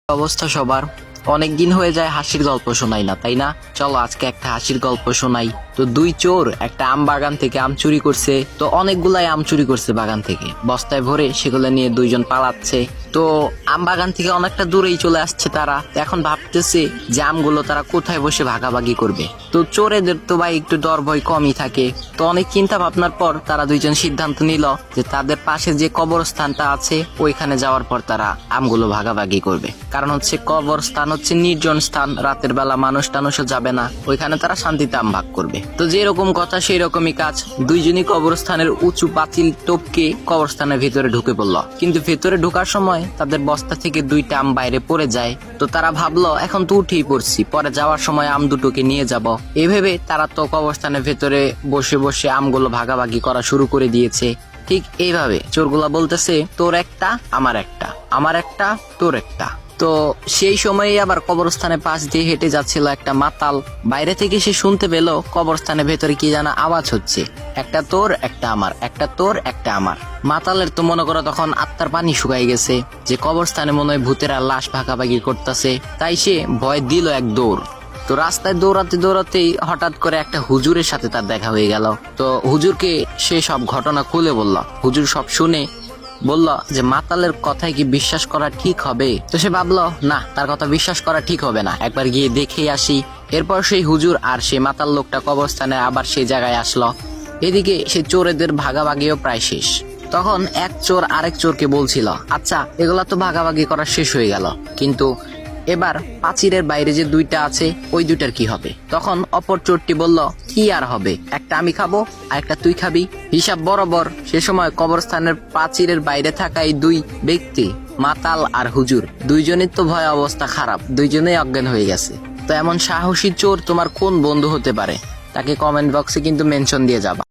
অবস্থা সবার? অনেক দিন হয়ে যায় হাসির গল্প শোনাই না, তাই না? চলো আজকে একটা হাসির গল্প শোনাই। তো দুই চোর একটা আম বাগান থেকে আম চুরি করছে। তো অনেকগুলাই আম চুরি করছে বাগান থেকে, বস্তায় ভরে সেগুলো নিয়ে দুইজন পালাচ্ছে। তো আম বাগান থেকে অনেকটা দূরেই চলে আসছে তারা। এখন ভাবতেছে যে আমগুলো তারা কোথায় বসে ভাগাভাগি করবে। তো চোরেদের তো ভাই একটু ডর ভয় কমই থাকে। তো অনেক চিন্তা ভাবনার পর তারা দুইজন সিদ্ধান্ত নিল যে তাদের পাশে যে কবরস্থানটা আছে ওইখানে যাওয়ার পর তারা আমগুলো ভাগাভাগি করবে। কারণ হচ্ছে কবরস্থান হচ্ছে নির্জন স্থান, রাতের বেলা মানুষ টানুষও যাবে না, ওইখানে তারা শান্তিতে আম ভাগ করবে। তো যেরকম কথা সেই রকমই কাজ। দুইজনই কবরস্থানের উঁচু পাঁচিল টপকে কবরস্থানের ভিতরে ঢুকে পড়লো। কিন্তু ভেতরে ঢোকার সময় তাদের বস্তা থেকে দুইটা আম বাইরে পড়ে যায়। তো তারা ভাবলো এখন তো উঠেই পড়ছি, পরে যাওয়ার সময় আম দুটোকে নিয়ে যাব। এভাবে তারা তো কবরস্থানের ভেতরে বসে বসে আমগুলো ভাগাভাগি করা শুরু করে দিয়েছে। ঠিক এইভাবে চোরগুলা বলতেছে, তোর একটা আমার একটা, আমার একটা তোর একটা। তো সেই সময়ে আবার কবরস্থানের পাশ দিয়ে হেঁটে যাচ্ছিল একটা মাতাল। বাইরে থেকে সে শুনতে পেল কবরস্থানের ভেতরে কি জানা আওয়াজ হচ্ছে, একটা তোর একটা আমার, একটা তোর একটা আমার। মাতালের তো মনে করো তখন আত্মার পানি শুকাই গেছে যে কবরস্থানে মনে হয় ভূতেরা লাশ ভাগাভাগি করতেছে। তাই সে ভয় দিল এক দৌড়। তো রাস্তায় দৌড়াতে দৌড়াতেই হঠাৎ করে একটা হুজুরের সাথে তার দেখা হয়ে গেল। তো হুজুরকে সে সব ঘটনা খুলে বলল। হুজুর সব শুনে বলল যে মাতালের কথায় কি বিশ্বাস করা ঠিক হবে? তো সে ভাবলো না, তার কথা বিশ্বাস করা ঠিক হবে না, একবার গিয়ে দেখেই আসি। এরপর সেই হুজুর আর সেই মাতাল লোকটা কবরস্থানে আবার সেই জায়গায় আসলো। এদিকে সে চোরেদের ভাগাভাগিও প্রায় শেষ। তখন এক চোর আরেক চোরকে বলছিল, আচ্ছা এগুলা তো ভাগাভাগি করা শেষ হয়ে গেল, কিন্তু এবার পাঁচিরের বাইরে যে দুইটা আছে ওই দুইটার কি হবে? তখন অপর চোরটি বলল, কি আর হবে, একটা আমি খাবো আর একটা তুই খাবি। হিসাব বরাবর। সে সময় কবরস্থানের পাঁচিরের বাইরে থাকা এই দুই ব্যক্তি, মাতাল আর হুজুর, দুইজনের তো ভয় অবস্থা খারাপ, দুইজনেই অজ্ঞান হয়ে গেছে। তো এমন সাহসী চোর তোমার কোন বন্ধু হতে পারে? তাকে কমেন্ট বক্সে কিন্তু মেনশন দিয়ে যাবা।